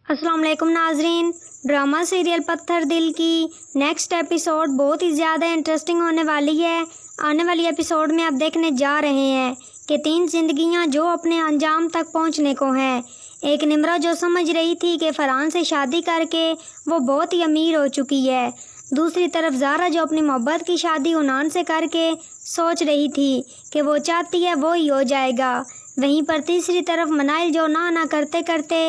अस्सलाम वालेकुम नाजरीन। ड्रामा सीरियल पत्थर दिल की नेक्स्ट एपिसोड बहुत ही ज़्यादा इंटरेस्टिंग होने वाली है। आने वाली एपिसोड में आप देखने जा रहे हैं कि 3 जिंदगियां जो अपने अंजाम तक पहुंचने को हैं। एक निम्रा जो समझ रही थी कि फरहान से शादी करके वो बहुत ही अमीर हो चुकी है। दूसरी तरफ ज़ारा जो अपनी मोहब्बत की शादी उनान से करके सोच रही थी कि वो चाहती है वो ही हो जाएगा। वहीं पर तीसरी तरफ मनाइल जो ना करते करते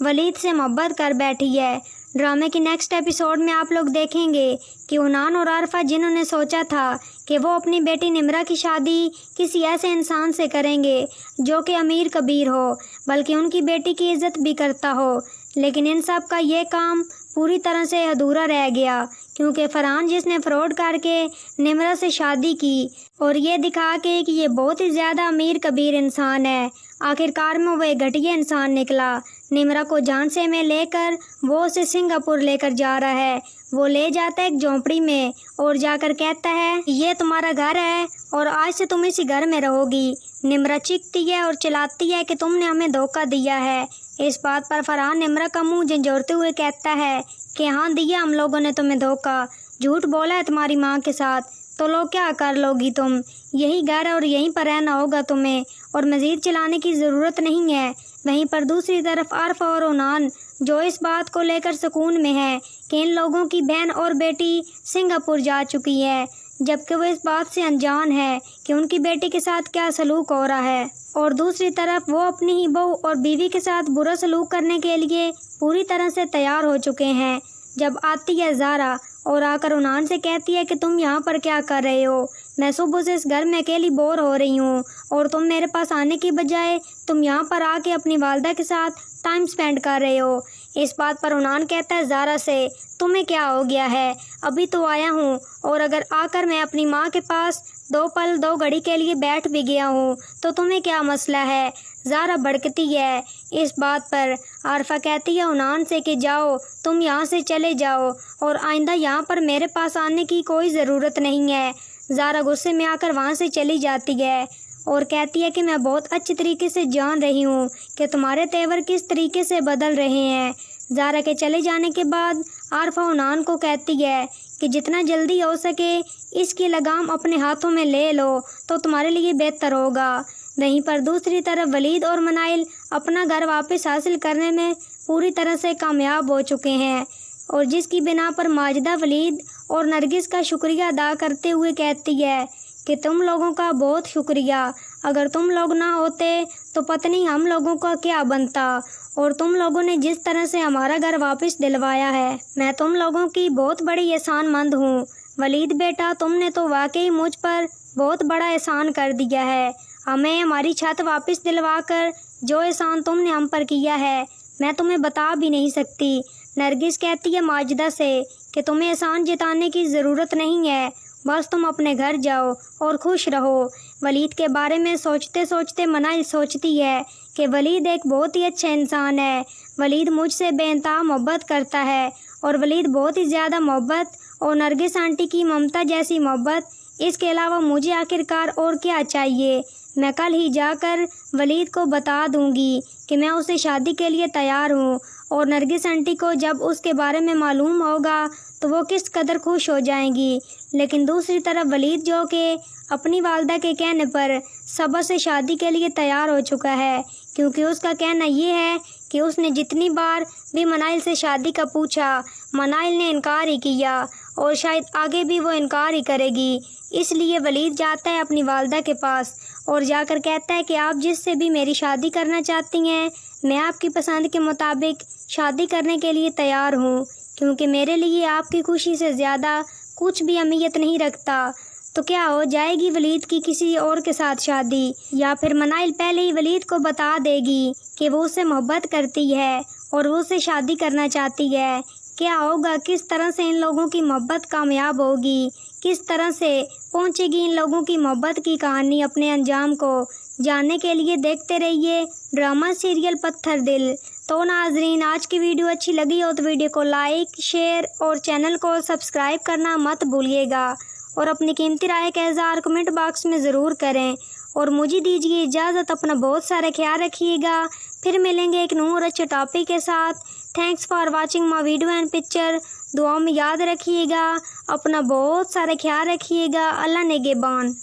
वलीद से मोहब्बत कर बैठी है। ड्रामे की नेक्स्ट एपिसोड में आप लोग देखेंगे कि उनान और आरफा जिन्होंने सोचा था कि वो अपनी बेटी निम्रा की शादी किसी ऐसे इंसान से करेंगे जो कि अमीर कबीर हो, बल्कि उनकी बेटी की इज्जत भी करता हो, लेकिन इन सब का ये काम पूरी तरह से अधूरा रह गया क्योंकि फरहान जिसने फ्रॉड करके निम्रा से शादी की और ये दिखा के कि ये बहुत ही ज़्यादा अमीर कबीर इंसान है, आखिरकार में वो एक घटिया इंसान निकला। निम्रा को झांसे में लेकर वो उसे सिंगापुर लेकर जा रहा है। वो ले जाता है एक झोंपड़ी में और जाकर कहता है ये तुम्हारा घर है और आज से तुम इसी घर में रहोगी। निम्रा चीखती है और चिल्लाती है कि तुमने हमें धोखा दिया है। इस बात पर फरहान निम्रा का मुंह झंझोड़ते हुए कहता है कि हाँ दिया हम लोगों ने तुम्हें धोखा, झूठ बोला है तुम्हारी माँ के साथ, तो लो क्या कर लोगी तुम, यही घर है और यहीं पर रहना होगा तुम्हें और मज़ीद चलाने की ज़रूरत नहीं है। वहीं पर दूसरी तरफ आरफा और उनान जो इस बात को लेकर सुकून में है कि इन लोगों की बहन और बेटी सिंगापुर जा चुकी है, जबकि वो इस बात से अनजान है कि उनकी बेटी के साथ क्या सलूक हो रहा है। और दूसरी तरफ वो अपनी ही बहू और बीवी के साथ बुरा सलूक करने के लिए पूरी तरह से तैयार हो चुके हैं। जब आती है ज़ारा और आकर उनान से कहती है कि तुम यहाँ पर क्या कर रहे हो, मैं सुबह से इस घर में अकेली बोर हो रही हूँ और तुम मेरे पास आने की बजाय तुम यहाँ पर आके अपनी वालदा के साथ टाइम स्पेंड कर रहे हो। इस बात पर उनान कहता है ज़ारा से तुम्हें क्या हो गया है, अभी तो आया हूँ और अगर आकर मैं अपनी माँ के पास 2 पल 2 घड़ी के लिए बैठ भी गया हूँ तो तुम्हें क्या मसला है। ज़ारा भड़कती है। इस बात पर आरफा कहती है उनान से कि जाओ तुम यहाँ से चले जाओ और आइंदा यहाँ पर मेरे पास आने की कोई ज़रूरत नहीं है। ज़ारा गुस्से में आकर वहाँ से चली जाती है और कहती है कि मैं बहुत अच्छी तरीके से जान रही हूँ कि तुम्हारे तेवर किस तरीके से बदल रहे हैं। ज़ारा के चले जाने के बाद आरफा उनान को कहती है कि जितना जल्दी हो सके इसकी लगाम अपने हाथों में ले लो तो तुम्हारे लिए बेहतर होगा। वहीं पर दूसरी तरफ वलीद और मनाइल अपना घर वापस हासिल करने में पूरी तरह से कामयाब हो चुके हैं और जिसकी बिना पर माजिदा वलीद और नरगिस का शुक्रिया अदा करते हुए कहती है कि तुम लोगों का बहुत शुक्रिया, अगर तुम लोग ना होते तो पता नहीं हम लोगों का क्या बनता और तुम लोगों ने जिस तरह से हमारा घर वापस दिलवाया है मैं तुम लोगों की बहुत बड़ी एहसानमंद हूँ। वलीद बेटा तुमने तो वाकई मुझ पर बहुत बड़ा एहसान कर दिया है, हमें हमारी छत वापस दिलवा कर जो एहसान तुमने हम पर किया है मैं तुम्हें बता भी नहीं सकती। नरगिस कहती है माजिदा से कि तुम्हें एहसान जताने की ज़रूरत नहीं है, बस तुम अपने घर जाओ और खुश रहो। वलीद के बारे में सोचते सोचते मनाइल सोचती है कि वलीद एक बहुत ही अच्छा इंसान है, वलीद मुझसे बेइंतहा मोहब्बत करता है और वलीद बहुत ही ज़्यादा मोहब्बत और नरगिस आंटी की ममता जैसी मोहब्बत, इसके अलावा मुझे आखिरकार और क्या चाहिए। मैं कल ही जाकर वलीद को बता दूंगी कि मैं उससे शादी के लिए तैयार हूँ और नरगिस आंटी को जब उसके बारे में मालूम होगा तो वो किस कदर खुश हो जाएंगी। लेकिन दूसरी तरफ वलीद जो कि अपनी वालदा के कहने पर सबा से शादी के लिए तैयार हो चुका है, क्योंकि उसका कहना ये है कि उसने जितनी बार भी मनाइल से शादी का पूछा मनाइल ने इनकार ही किया और शायद आगे भी वो इनकार ही करेगी। इसलिए वलीद जाता है अपनी वालदा के पास और जाकर कहता है कि आप जिससे भी मेरी शादी करना चाहती हैं मैं आपकी पसंद के मुताबिक शादी करने के लिए तैयार हूँ, क्योंकि मेरे लिए आपकी खुशी से ज़्यादा कुछ भी अहमियत नहीं रखता। तो क्या हो जाएगी वलीद की किसी और के साथ शादी, या फिर मनाइल पहले ही वलीद को बता देगी कि वो उससे मोहब्बत करती है और वो उससे शादी करना चाहती है। क्या होगा, किस तरह से इन लोगों की मोहब्बत कामयाब होगी, किस तरह से पहुंचेगी इन लोगों की मोहब्बत की कहानी अपने अंजाम को जानने के लिए देखते रहिए ड्रामा सीरियल पत्थर दिल। तो नाजरीन आज की वीडियो अच्छी लगी हो तो वीडियो को लाइक शेयर और चैनल को सब्सक्राइब करना मत भूलिएगा और अपनी कीमती राय का इज़हार कमेंट बॉक्स में ज़रूर करें और मुझे दीजिए इजाज़त। अपना बहुत सारा ख्याल रखिएगा। फिर मिलेंगे एक नूर अच्छे टॉपिक के साथ। Thanks for watching my video and picture. دعاؤں میں یاد رکھیے گا, اپنا بہت سارا خیال رکھیے گا. اللہ نگہبان.